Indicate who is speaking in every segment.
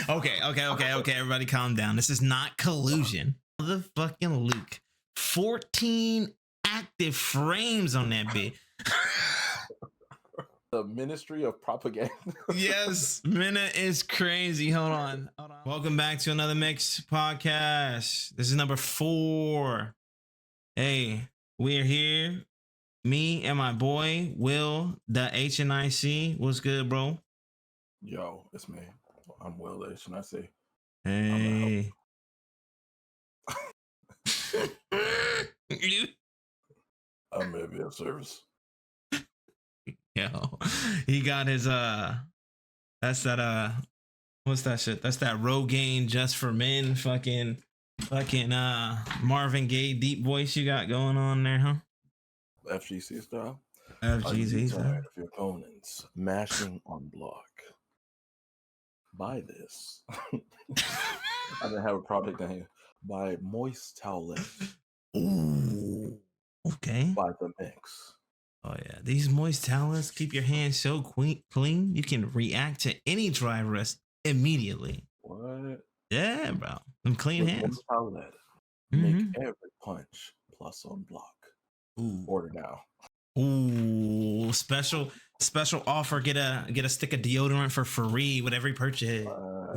Speaker 1: Okay. Everybody calm down. This is not collusion. Motherfucking Luke. 14 active frames on that bit.
Speaker 2: The Ministry of Propaganda.
Speaker 1: Yes, Minna is crazy. Hold on. Welcome back to another Mix podcast. This is number 4. Hey, we're here. Me and my boy, Will, the HNIC. What's good, bro?
Speaker 2: Yo, it's me. I'm Will, the HNIC.
Speaker 1: Hey.
Speaker 2: I may be of service.
Speaker 1: Yo, he got his that's that what's that shit? That's that Rogaine Just for Men fucking Marvin Gaye deep voice you got going on there, huh?
Speaker 2: FGC style.
Speaker 1: FGC style.
Speaker 2: Tired of your opponents mashing on block. Buy this. I didn't have a product in here. Buy moist towelette.
Speaker 1: Ooh, okay.
Speaker 2: Buy the mix.
Speaker 1: Oh yeah, these moist towels keep your hands so clean you can react to any dry rest immediately.
Speaker 2: What?
Speaker 1: Yeah, bro. Them clean hands.
Speaker 2: Towelette. Make every punch plus on block.
Speaker 1: Ooh.
Speaker 2: Order now.
Speaker 1: Ooh, special offer. Get a stick of deodorant for free with every purchase.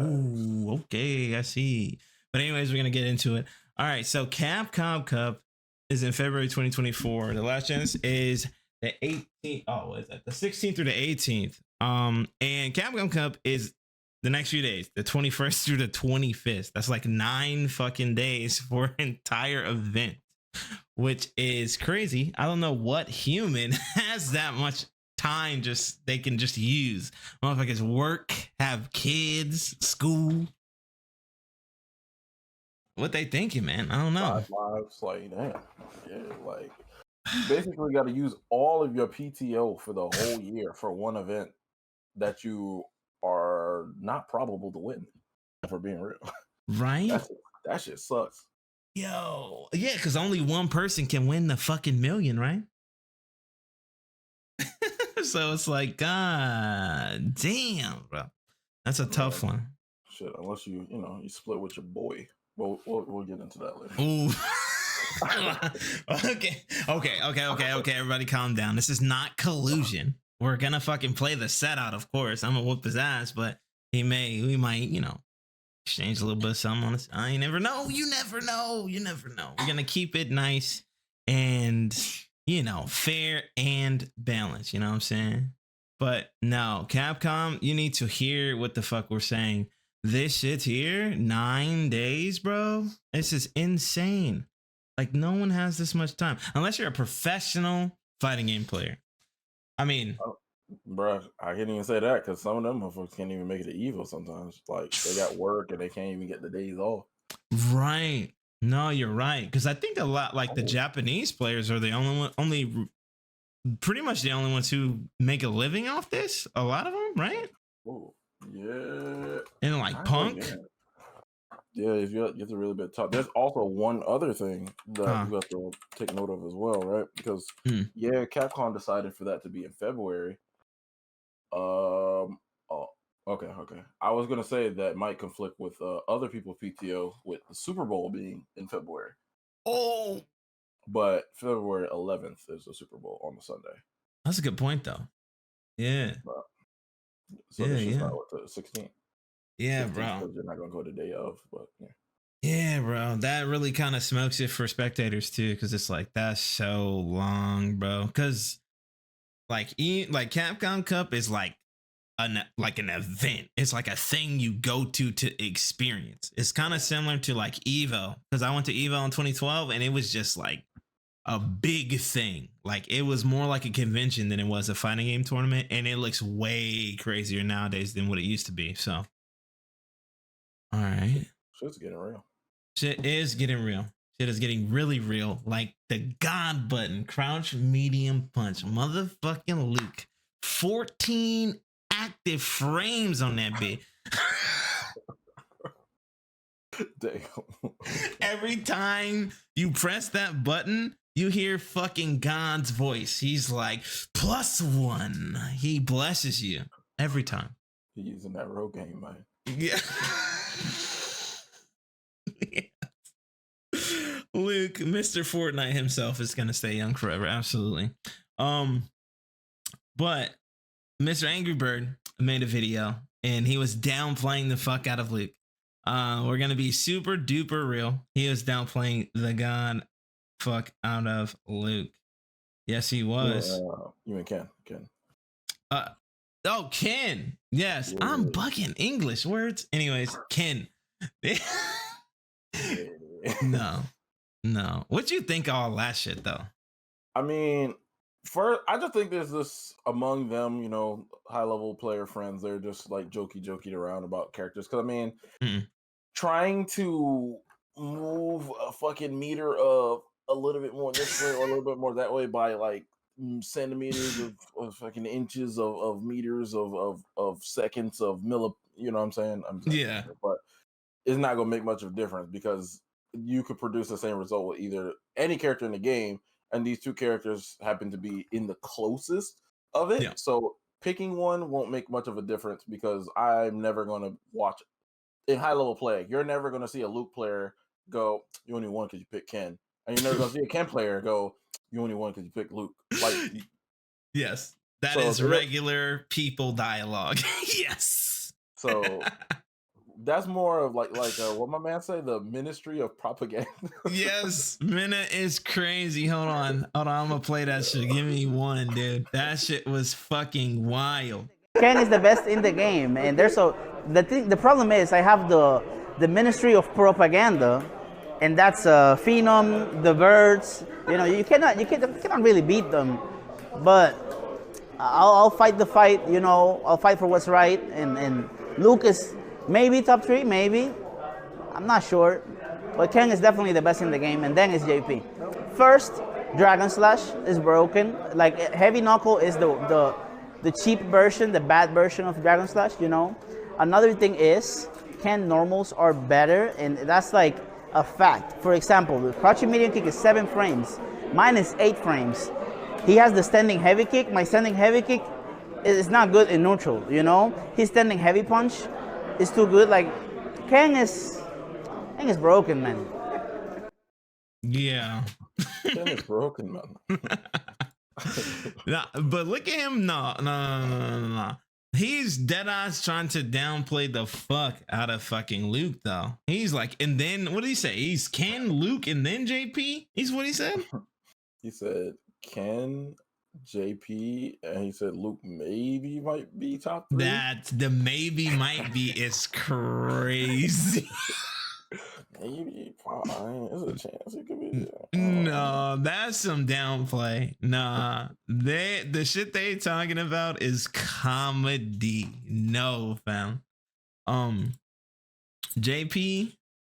Speaker 1: Ooh, okay, I see. But anyways, we're gonna get into it. All right, so Capcom Cup is in February 2024. The last chance is the 18th. Oh, what is that? The 16th through the 18th. And Capcom Cup is the next few days, the 21st through the 25th. That's like 9 fucking days for an entire event, which is crazy. I don't know what human has that much time they can just use. Motherfuckers work, have kids, school. What they thinking, man? I don't know.
Speaker 2: 5 lives, like, damn. Yeah, like, you basically got to use all of your PTO for the whole year for one event that you are not probable to win, for being real.
Speaker 1: Right?
Speaker 2: That shit sucks.
Speaker 1: Yo, yeah, because only one person can win the fucking million, right? So it's like, god damn, bro. That's a tough one.
Speaker 2: Shit, unless you split with your boy. We'll get into that later.
Speaker 1: Ooh. Okay. Everybody calm down. This is not collusion. We're gonna fucking play the set out, of course. I'm gonna whoop his ass, but we might, exchange a little bit of something on this. You never know. We're gonna keep it nice and, fair and balanced. You know what I'm saying? But no, Capcom, you need to hear what the fuck we're saying. This shit's here, 9 days, bro. This is insane. Like, no one has this much time unless you're a professional fighting game player. I mean,
Speaker 2: bro, I can't even say that because some of them motherfuckers can't even make it to Evo sometimes. Like, they got work and they can't even get the days off.
Speaker 1: Right? No, you're right. Because I think a lot, like the Japanese players, are the pretty much the only ones who make a living off this. A lot of them, right?
Speaker 2: Oh, yeah.
Speaker 1: And like Punk.
Speaker 2: Yeah, if you have to really be tough. There's also one other thing that you have to take note of as well, right? Because Capcom decided for that to be in February. Okay. I was gonna say that might conflict with other people's PTO with the Super Bowl being in February.
Speaker 1: Oh,
Speaker 2: but February 11th is the Super Bowl on the Sunday.
Speaker 1: That's a good point, though. Yeah.
Speaker 2: So this is not what, the 16th.
Speaker 1: Yeah, bro.
Speaker 2: You're not gonna go the day of, but yeah.
Speaker 1: Yeah, bro. That really kind of smokes it for spectators too, because it's like that's so long, bro. Because like Capcom Cup is like an event. It's like a thing you go to experience. It's kind of similar to like Evo, because I went to Evo in 2012 and it was just like a big thing. Like it was more like a convention than it was a fighting game tournament, and it looks way crazier nowadays than what it used to be. So, all right.
Speaker 2: Shit's getting real.
Speaker 1: Shit is getting real. Shit is getting really real. Like the God button, crouch, medium punch. Motherfucking Luke. 14 active frames on that bit.
Speaker 2: Damn.
Speaker 1: Every time you press that button, you hear fucking God's voice. He's like, +1. He blesses you every time.
Speaker 2: He's using that Rogaine, man.
Speaker 1: Yeah. Luke, Mr. Fortnite himself, is gonna stay young forever. Absolutely. But Mr. Angrybird made a video and he was downplaying the fuck out of Luke. We're gonna be super duper real. He was downplaying the god fuck out of Luke. Yes, he was.
Speaker 2: You mean Ken?
Speaker 1: Ken. Yes,
Speaker 2: Yeah.
Speaker 1: I'm bugging English words. Anyways, Ken. No. What you think of all that shit though?
Speaker 2: I mean, first, I just think there's this among them, high level player friends. They're just like jokey around about characters. Because I mean, trying to move a fucking meter of a little bit more this way or a little bit more that way by like centimeters of fucking inches of meters of seconds of you know what I'm saying?
Speaker 1: Yeah.
Speaker 2: But it's not gonna make much of a difference because you could produce the same result with either any character in the game, and these two characters happen to be in the closest of it.
Speaker 1: Yeah.
Speaker 2: So picking one won't make much of a difference because I'm never gonna watch in high level play. You're never gonna see a Luke player go, "You only won because you picked Ken," and you're never gonna see a Ken player go, "You only won because you picked Luke." Like,
Speaker 1: yes, that is regular people dialogue. Yes.
Speaker 2: So that's more of like what my man say, the Ministry of Propaganda.
Speaker 1: Yes, Minute is crazy. Hold on, I'm gonna play that shit. Give me one, dude. That shit was fucking wild.
Speaker 3: Ken is the best in the game, and the problem is I have the Ministry of Propaganda, and that's Phenom, the Birds. You cannot really beat them, but I'll fight the fight. I'll fight for what's right, and Luke is maybe top 3, maybe. I'm not sure. But Ken is definitely the best in the game, and then is JP. First, Dragon Slash is broken. Like, Heavy Knuckle is the cheap version, the bad version of Dragon Slash, Another thing is, Ken normals are better, and that's like a fact. For example, the crouching medium kick is 7 frames. Mine is 8 frames. He has the standing heavy kick. My standing heavy kick is not good in neutral, His standing heavy punch is too good. Like, Ken is broken, man.
Speaker 1: Yeah.
Speaker 2: Ken is broken, man.
Speaker 1: Nah, but look at him. No. He's dead ass trying to downplay the fuck out of fucking Luke, though. He's like, and then what did he say? He's Ken, Luke, and then JP? He's what he said?
Speaker 2: He said Ken, JP, and he said Luke maybe might be top 3.
Speaker 1: That the maybe might be is crazy.
Speaker 2: Maybe there's a chance it could be.
Speaker 1: No, that's some downplay. Nah, the shit they talking about is comedy. No, fam. JP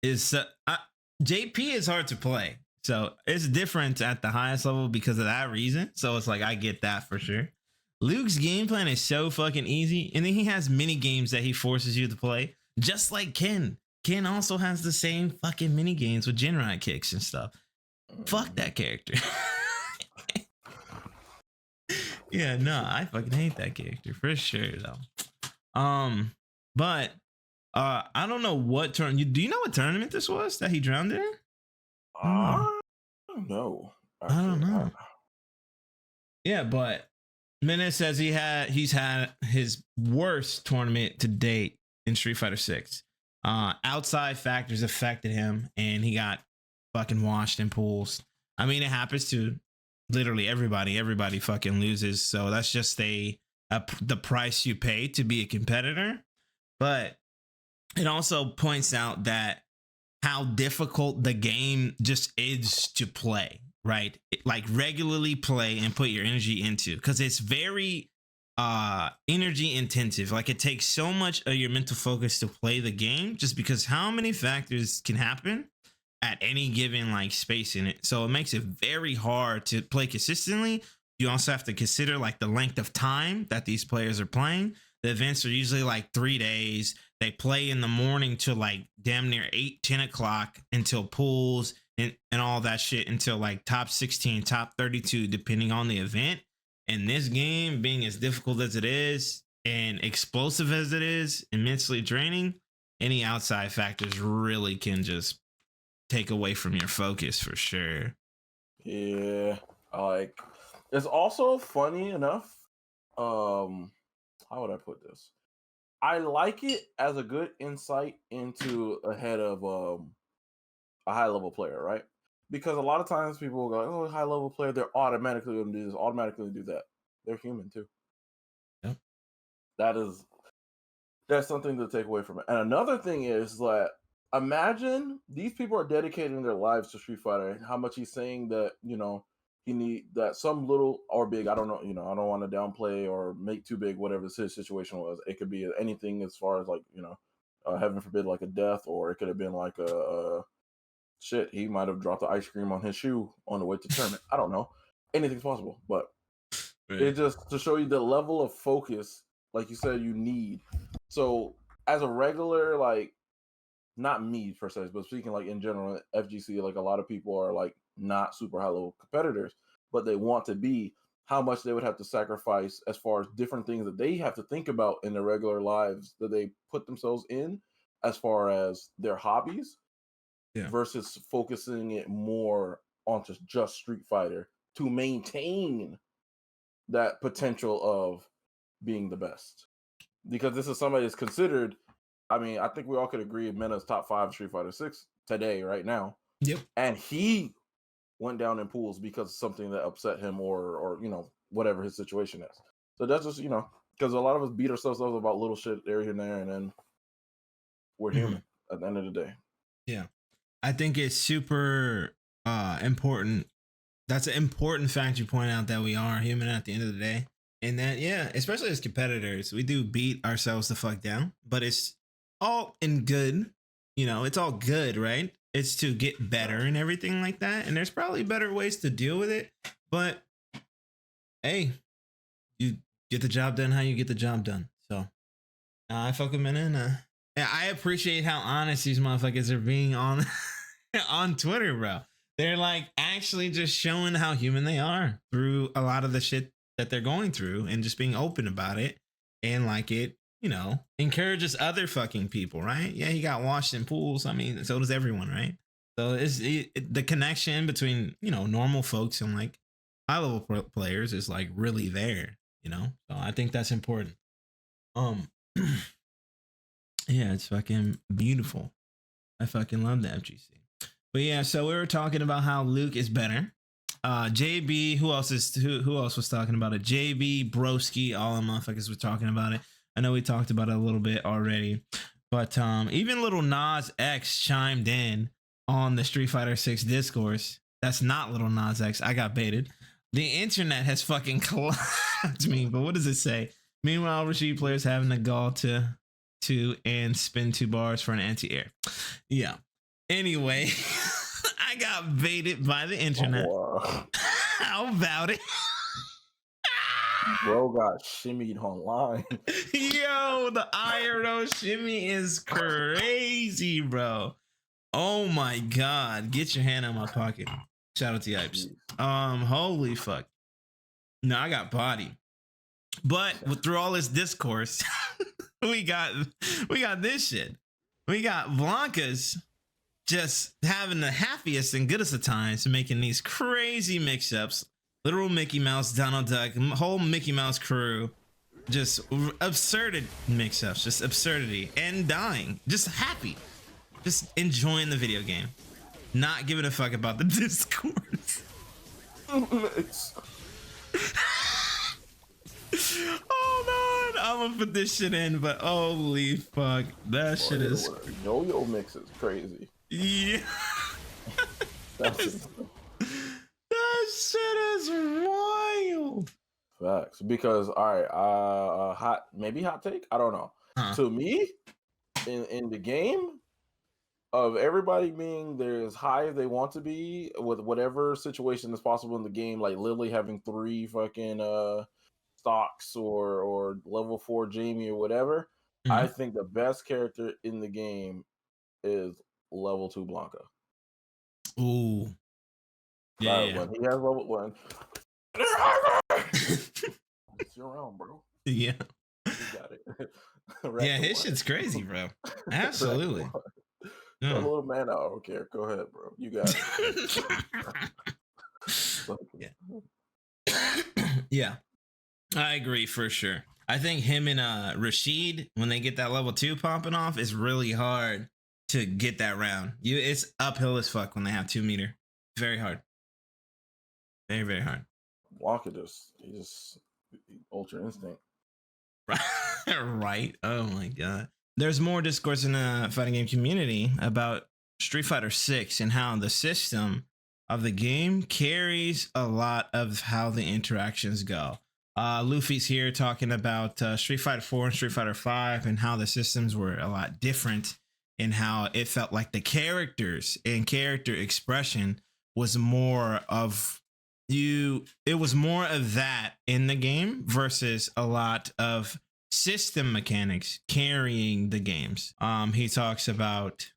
Speaker 1: is hard to play. So it's different at the highest level because of that reason. So it's like, I get that for sure. Luke's game plan is so fucking easy. And then he has mini games that he forces you to play, just like Ken. Ken also has the same fucking mini games with Genride kicks and stuff. Fuck that character. Yeah, no, I fucking hate that character for sure though. But I don't know what turn. Do you know what tournament this was that he drowned in?
Speaker 2: No,
Speaker 1: I don't know. Yeah, but Minute says he's had his worst tournament to date in Street Fighter 6. Outside factors affected him, and he got fucking washed in pools. I mean, it happens to literally everybody. Everybody fucking loses, so that's just the price you pay to be a competitor. But it also points out that how difficult the game just is to play, right? Like, regularly play and put your energy into, because it's very energy intensive. Like, it takes so much of your mental focus to play the game, just because how many factors can happen at any given like space in it. So it makes it very hard to play consistently. You also have to consider like the length of time that these players are playing. The events are usually like 3 days. They play in the morning till like damn near 8-10 o'clock until pools and all that shit, until like top 16, top 32, depending on the event. And this game, being as difficult as it is, and explosive as it is, immensely draining, any outside factors really can just take away from your focus for sure.
Speaker 2: Yeah, like it's also funny enough. How would I put this? I like it as a good insight into a head of a high level player, right? Because a lot of times people will go, "Oh, high level player, they're automatically going to do this, automatically do that." They're human too.
Speaker 1: Yep.
Speaker 2: That's something to take away from it. And another thing is that imagine these people are dedicating their lives to Street Fighter, and how much he's saying that he need that some little or big. I don't know. I don't want to downplay or make too big whatever his situation was. It could be anything as far as like heaven forbid, like a death, or it could have been like a shit. He might have dropped the ice cream on his shoe on the way to tournament. I don't know. Anything's possible, but it just to show you the level of focus, like you said, you need. So as a regular, like not me per se, but speaking like in general, FGC, like a lot of people are like not super high level competitors, but they want to be. How much they would have to sacrifice as far as different things that they have to think about in their regular lives that they put themselves in, as far as their hobbies, versus focusing it more on just Street Fighter to maintain that potential of being the best. Because this is somebody that's considered, I mean, I think we all could agree Mena's top 5 Street Fighter 6 today, right now.
Speaker 1: Yep.
Speaker 2: And he went down in pools because of something that upset him or whatever his situation is. So that's just, because a lot of us beat ourselves up about little shit there and there, and then we're human at the end of the day.
Speaker 1: Yeah. I think it's super important. That's an important fact you point out, that we are human at the end of the day. And that, especially as competitors, we do beat ourselves the fuck down, but it's all in good. It's all good, right? It's to get better and everything like that. And there's probably better ways to deal with it. But hey, you get the job done how you get the job done. So I fuck with Mena. I appreciate how honest these motherfuckers are being on on Twitter, bro. They're like actually just showing how human they are through a lot of the shit that they're going through, and just being open about it, and like it, encourages other fucking people, right? Yeah, he got washed in pools. I mean, so does everyone, right? So the connection between, normal folks and like high level players is like really there, So I think that's important. Yeah, it's fucking beautiful. I fucking love the FGC. But yeah, so we were talking about how Luke is better. JB, who else was talking about it? JB, Broski, all the motherfuckers were talking about it. I know we talked about it a little bit already, but even little Nas X chimed in on the Street Fighter 6 discourse. That's not little Nas X. I got baited. The internet has fucking collapsed me. But what does it say? Meanwhile, Rashid players having the gall to and spin 2 bars for an anti-air. Yeah. Anyway, I got baited by the internet.
Speaker 2: Oh, wow.
Speaker 1: How about it?
Speaker 2: Bro got shimmied online.
Speaker 1: Yo, the IRO shimmy is crazy, bro. Oh my god. Get your hand out of my pocket. Shout out to Yipes. Holy fuck. No, I got body. But through all this discourse, we got this shit. We got Blanca's just having the happiest and goodest of times, making these crazy mix-ups. Literal Mickey Mouse, Donald Duck, whole Mickey Mouse crew, just absurd mix-ups, just absurdity, and dying, just happy, just enjoying the video game, not giving a fuck about the discourse. Oh man, I'm gonna put this shit in, but holy fuck, that shit is
Speaker 2: yo-yo mix is crazy.
Speaker 1: Yeah. That shit is wild.
Speaker 2: Facts. Because all right, hot take. I don't know. To me, in the game, of everybody being there as high as they want to be with whatever situation is possible in the game, like literally having 3 fucking stocks or level 4 Jamie or whatever. I think the best character in the game is level 2 Blanca.
Speaker 1: Ooh. Yeah.
Speaker 2: When he has level 1. It's your round, bro.
Speaker 1: Yeah.
Speaker 2: You got it.
Speaker 1: Yeah, his shit's crazy, bro. Absolutely.
Speaker 2: A little man, I don't care. Go ahead, bro. You got it.
Speaker 1: Yeah, I agree for sure. I think him and Rashid, when they get that level 2 popping off, is really hard to get that round. It's uphill as fuck when they have 2 meter. Very hard. Very, very hard.
Speaker 2: Wonka just Ultra Instinct.
Speaker 1: Right. Oh my god. There's more discourse in the fighting game community about Street Fighter 6 and how the system of the game carries a lot of how the interactions go. Luffy's here talking about Street Fighter 4 and Street Fighter 5 and how the systems were a lot different and how it felt like the characters and character expression was more of it was more of that in the game versus a lot of system mechanics carrying the games. He talks about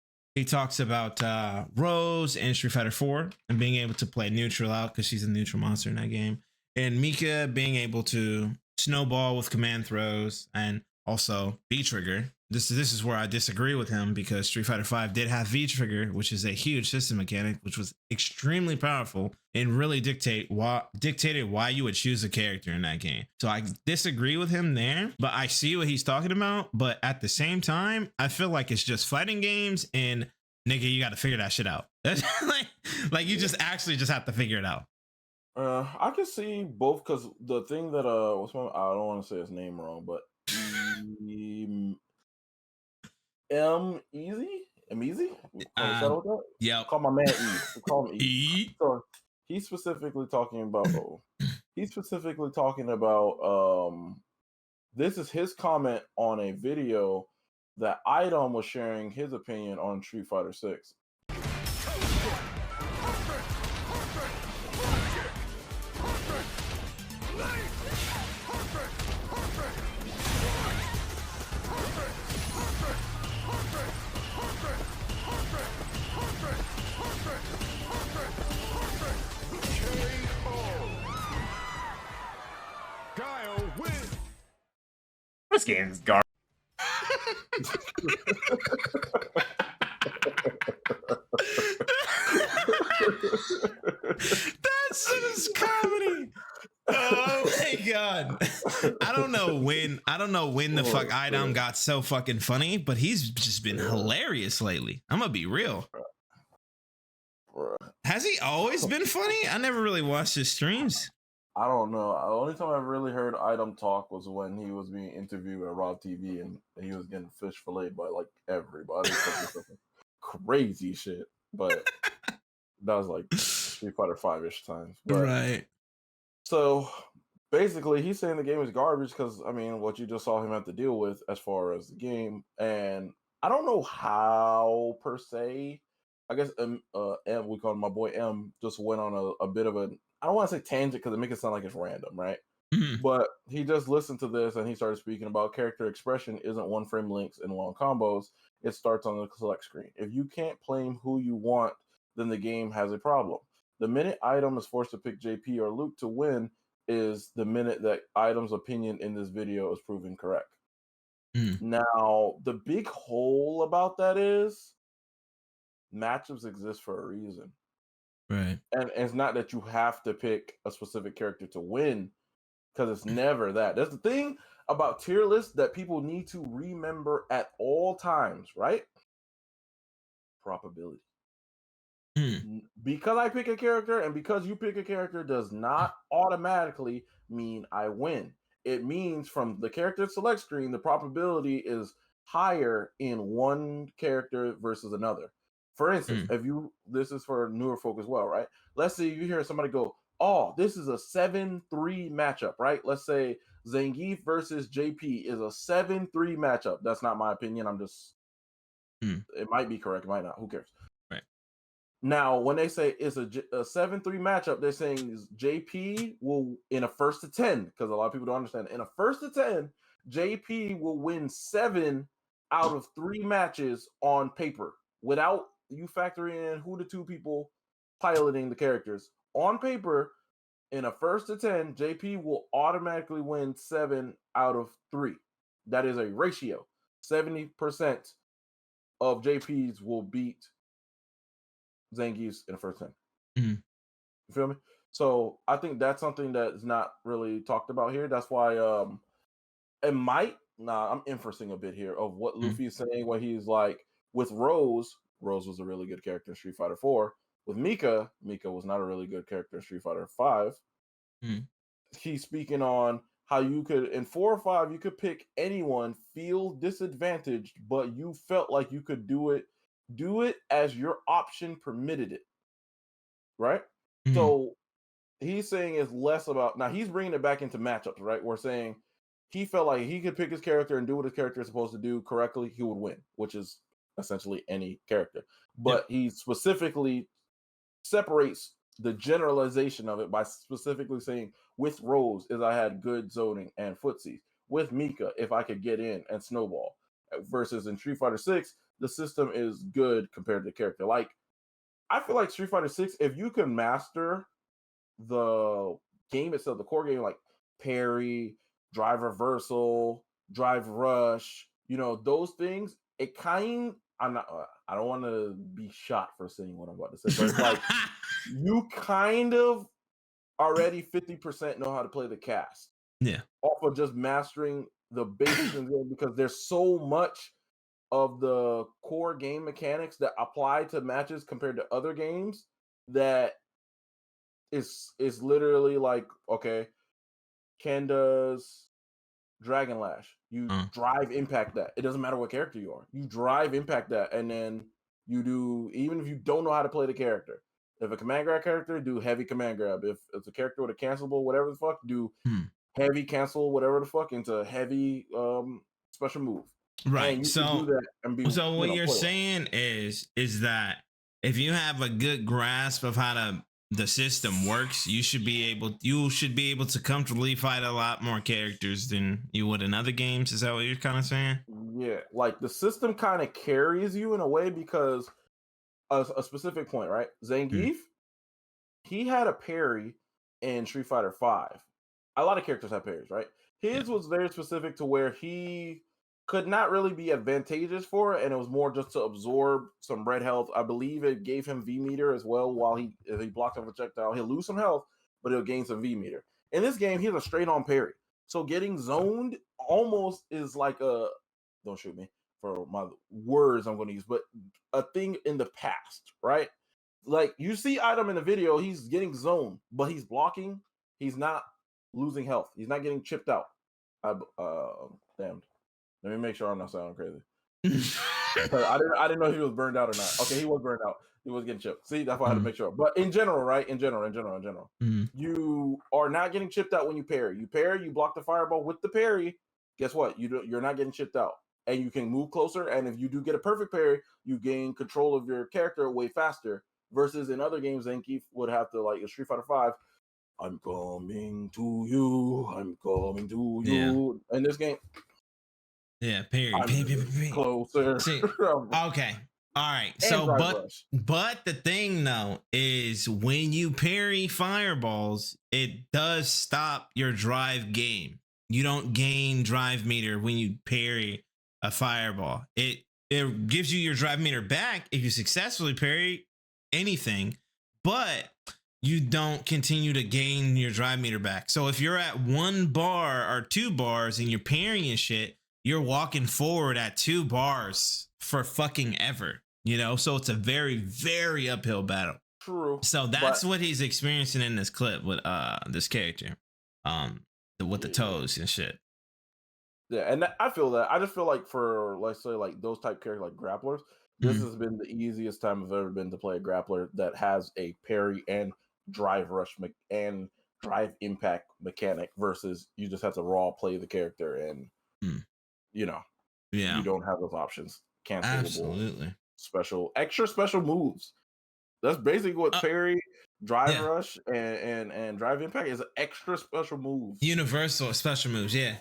Speaker 1: Rose in Street Fighter 4 and being able to play neutral out because she's a neutral monster in that game, and Mika being able to snowball with command throws and also V trigger. This is where I disagree with him because Street Fighter 5 did have V trigger, which is a huge system mechanic, which was extremely powerful and really dictated why you would choose a character in that game. So I disagree with him there, but I see what he's talking about. But at the same time, I feel like it's just fighting games, and nigga, you got to figure that shit out. like you just actually just have to figure it out.
Speaker 2: I can see both because the thing that I don't want to say his name wrong, but Easy?
Speaker 1: Yeah.
Speaker 2: Call my man E. Call him E. So he's specifically talking about this is his comment on a video that Idom was sharing his opinion on Street Fighter 6.
Speaker 4: This game's garbage.
Speaker 1: That shit is comedy. Oh my god. I don't know when the fuck Idom got so fucking funny, but he's just been hilarious lately. I'm gonna be real. Has he always been funny? I never really watched his streams.
Speaker 2: I don't know. The only time I really heard Idom talk was when he was being interviewed at Raw TV and he was getting fish filleted by like everybody. Crazy shit. But that was like Street Fighter 5-ish times. But,
Speaker 1: right.
Speaker 2: So basically he's saying the game is garbage because I mean what you just saw him have to deal with as far as the game. And I don't know how per se. I guess M, we call him my boy M, just went on a bit of a, I don't want to say tangent because it makes it sound like it's random, right?
Speaker 1: Mm-hmm.
Speaker 2: But he just listened to this and he started speaking about character expression isn't one frame links and long combos. It starts on the select screen. If you can't claim who you want, then the game has a problem. The minute Idom is forced to pick JP or Luke to win is the minute that Idom's opinion in this video is proven correct. Now, the big hole about that is matchups exist for a reason.
Speaker 1: Right.
Speaker 2: And it's not that you have to pick a specific character to win, because it's never that. That's the thing about tier lists that people need to remember at all times, right? Probability. Because I pick a character and because you pick a character does not automatically mean I win. It means from the character select screen, the probability is higher in one character versus another. For instance, this is for newer folk as well, right? Let's say you hear somebody go, oh, this is a 7-3 matchup, right? Let's say Zangief versus JP is a 7-3 matchup. That's not my opinion. I'm just, it might be correct, it might not. Who cares?
Speaker 1: Right.
Speaker 2: Now, when they say it's a 7-3 matchup, they're saying JP will, in a 1st to 10, because a lot of people don't understand, in a 1st to 10, JP will win 7 out of 3 matches on paper without you factoring in who the two people piloting the characters. On paper, in a 1st to 10, JP will automatically win 7 out of 3. that is a ratio. 70% of JPs will beat Zangief's in the first 10.
Speaker 1: Mm-hmm.
Speaker 2: You feel me? So I think that's something that's not really talked about here. That's why I'm inferencing a bit here of what Luffy is saying when he's like, with Rose was a really good character in Street Fighter 4. With Mika was not a really good character in Street Fighter 5. He's speaking on how you could, in 4 or 5, you could pick anyone, feel disadvantaged, but you felt like you could do it as your option permitted it. Right? So he's saying it's less about, now he's bringing it back into matchups, right? We're saying he felt like he could pick his character and do what his character is supposed to do correctly, he would win, which is essentially any character. But he specifically separates the generalization of it by specifically saying, with Rose, is I had good zoning and footsies. With Mika, if I could get in and snowball. Versus in Street Fighter 6, the system is good compared to the character. Like, I feel like Street Fighter 6, if you can master the game itself, the core game, like parry, drive reversal, drive rush, those things, it kind, I don't want to be shot for saying what I'm about to say, but it's like you kind of already 50% know how to play the cast.
Speaker 1: Yeah.
Speaker 2: Off of just mastering the basics in the game, because there's so much of the core game mechanics that apply to matches compared to other games that is literally like, okay, Ken does Dragon Lash. You drive impact that. It doesn't matter what character you are. You drive impact that, and then you do, even if you don't know how to play the character. If a command grab character, do heavy command grab. If it's a character with a cancelable, whatever the fuck, do heavy cancel, whatever the fuck, into heavy special move.
Speaker 1: Right. So,
Speaker 2: do that and be,
Speaker 1: so what you're saying is that if you have a good grasp of how the system works, you should be able to comfortably fight a lot more characters than you would in other games. Is that what you're kind of saying?
Speaker 2: Yeah, like the system kind of carries you in a way, because a specific point, right? Zangief, he had a parry in Street Fighter 5. A lot of characters have parries, right? His was very specific to where he could not really be advantageous for it, and it was more just to absorb some red health. I believe it gave him V meter as well. While if he blocked off a projectile, he'll lose some health, but he'll gain some V meter. In this game, he has a straight on parry, so getting zoned almost is like a, don't shoot me for my words I'm going to use, but a thing in the past, right? Like, you see Item in the video, he's getting zoned, but he's blocking. He's not losing health. He's not getting chipped out. Damn. Let me make sure I'm not sounding crazy. I didn't know if he was burned out or not. Okay, he was burned out. He was getting chipped. See, that's why I had to make sure. But in general, right? In general, you are not getting chipped out when you parry. You parry, you block the fireball with the parry. Guess what? You're not getting chipped out. And you can move closer. And if you do get a perfect parry, you gain control of your character way faster. Versus in other games, Zangief would have to, like in Street Fighter 5, I'm coming to you. I'm coming to you. In this game,
Speaker 1: parry.
Speaker 2: Closer.
Speaker 1: See, okay. All right. So, but the thing though is, when you parry fireballs, it does stop your drive game. You don't gain drive meter when you parry a fireball. It gives you your drive meter back if you successfully parry anything, but you don't continue to gain your drive meter back. So if you're at 1 bar or 2 bars and you're parrying and shit, you're walking forward at 2 bars for fucking ever, so it's a very, very uphill battle.
Speaker 2: True.
Speaker 1: So that's what he's experiencing in this clip with this character, with the toes and shit.
Speaker 2: Yeah, and I feel that. I just feel like for, let's say, like those type characters, like grapplers, this has been the easiest time I've ever been to play a grappler that has a parry and drive rush and drive impact mechanic, versus you just have to raw play the character and you don't have those options. Cancelable,
Speaker 1: absolutely.
Speaker 2: Extra special moves. That's basically what parry, drive rush, and drive impact is. Extra special moves.
Speaker 1: Universal special moves. Yeah.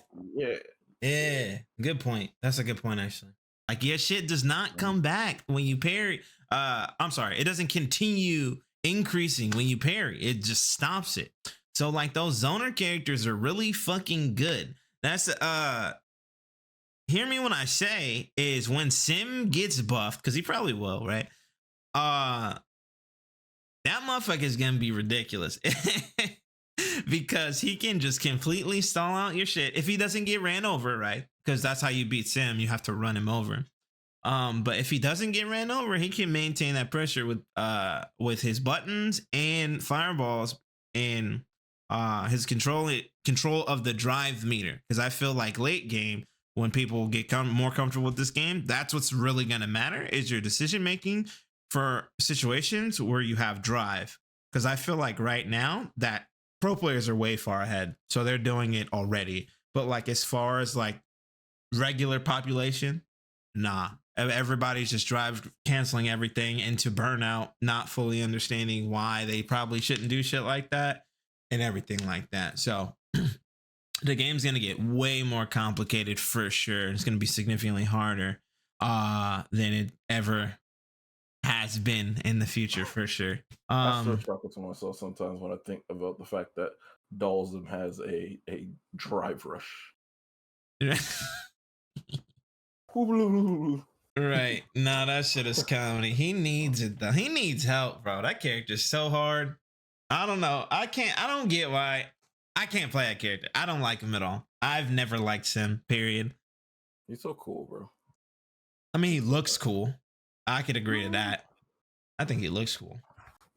Speaker 1: Good point. That's a good point, actually. Like, your shit does not come back when you parry. I'm sorry, it doesn't continue increasing when you parry. It just stops it. So, like, those zoner characters are really fucking good. That's hear me when I say is when Sim gets buffed, because he probably will, right? That motherfucker is gonna be ridiculous. Because he can just completely stall out your shit if he doesn't get ran over, right? Because that's how you beat Sim. You have to run him over. But if he doesn't get ran over, he can maintain that pressure with his buttons and fireballs and his control of the drive meter. Because I feel like late game, when people get more comfortable with this game, that's what's really gonna matter is your decision making for situations where you have drive. Because I feel like right now that pro players are way far ahead, so they're doing it already. But like as far as like regular population, nah. Everybody's just drive canceling everything into burnout, not fully understanding why they probably shouldn't do shit like that and everything like that. So the game's gonna get way more complicated for sure. It's gonna be significantly harder than it ever has been in the future for sure.
Speaker 2: I still chuckle to myself sometimes when I think about the fact that Dalsum has a drive rush.
Speaker 1: Right. No, that shit is comedy. He needs it though. He needs help, bro. That character's so hard. I don't know. I don't get why I can't play that character. I don't like him at all. I've never liked Sim, period.
Speaker 2: He's so cool, bro.
Speaker 1: I mean, he looks cool. I could agree to that. I think he looks cool.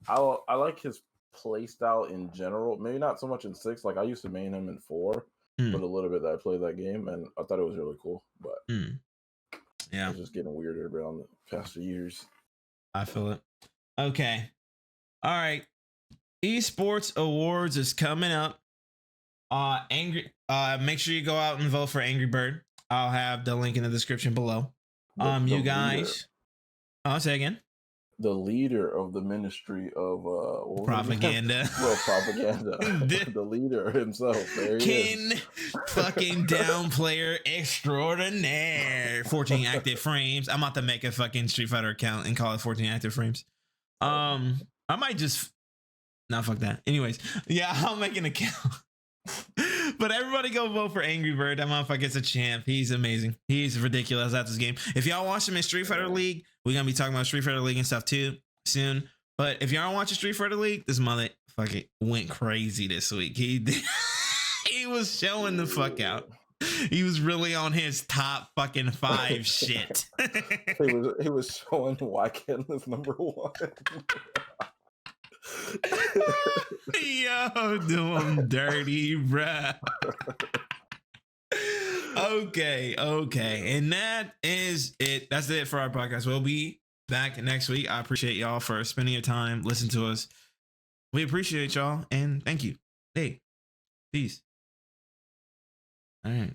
Speaker 2: I like his play style in general. Maybe not so much in 6. Like I used to main him in 4, but a little bit that I played that game, and I thought it was really cool. But
Speaker 1: yeah,
Speaker 2: it's just getting weirder around the past few years.
Speaker 1: I feel it. Okay. All right. Esports Awards is coming up. Make sure you go out and vote for Angrybird. I'll have the link in the description below. You guys. I'll say again.
Speaker 2: The leader of the Ministry of
Speaker 1: Propaganda.
Speaker 2: Well, propaganda. The leader himself. There he is.
Speaker 1: Fucking down player extraordinaire. 14 active frames. I'm about to make a fucking Street Fighter account and call it 14 active frames. I might just. No, fuck that. Anyways, yeah, I'll make an account. But everybody go vote for Angrybird. That motherfucker's a champ. He's amazing. He's ridiculous at this game. If y'all watch him in Street Fighter League, we're gonna be talking about Street Fighter League and stuff too soon. But if y'all watching Street Fighter League, this motherfucker went crazy this week. He was showing the fuck out. He was really on his top fucking 5 shit.
Speaker 2: He was showing why Ken is number 1.
Speaker 1: Yo, do him dirty, bruh. Okay. And that is it. That's it for our podcast. We'll be back next week. I appreciate y'all for spending your time, listening to us. We appreciate y'all and thank you. Hey, peace. All right.